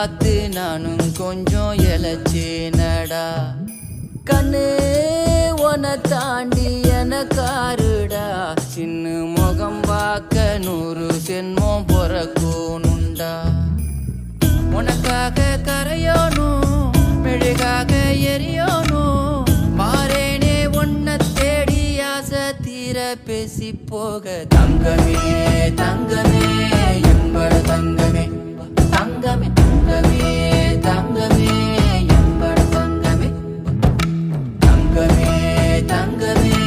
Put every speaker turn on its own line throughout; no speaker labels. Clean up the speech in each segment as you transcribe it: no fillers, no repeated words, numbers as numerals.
பார்த்து நானும் கொஞ்சம் இழைச்சேனடா. கண்ணு உன தாண்டி எனக்காருடா, சின்ன முகம் பார்க்க 100 சென்மம் பொறக்கணுண்டா. உனக்காக கரையோனும் மெழுகாக எரியோனும், மாறேனே உன்னை தேடி ஆசை தீர பேசி போக. தங்கமே தங்கமே எம்பட தங்கமே, தங்கமே தங்கமே தங்கமே எம்பட தங்கமே, தங்கமே தங்கமே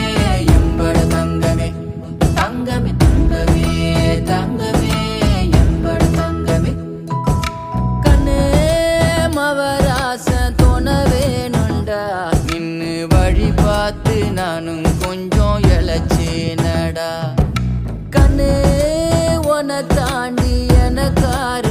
எம்பட தங்கமே, தங்கமே தங்கமே தங்கமே எம்பட தங்கமே. கண்ணே மவராச தோண வேணுண்டா, நின்னு வழி பார்த்து நானும் கொஞ்சம் இழைச்சேனடா. கண்ணே உன தாண்டி எனக்காரு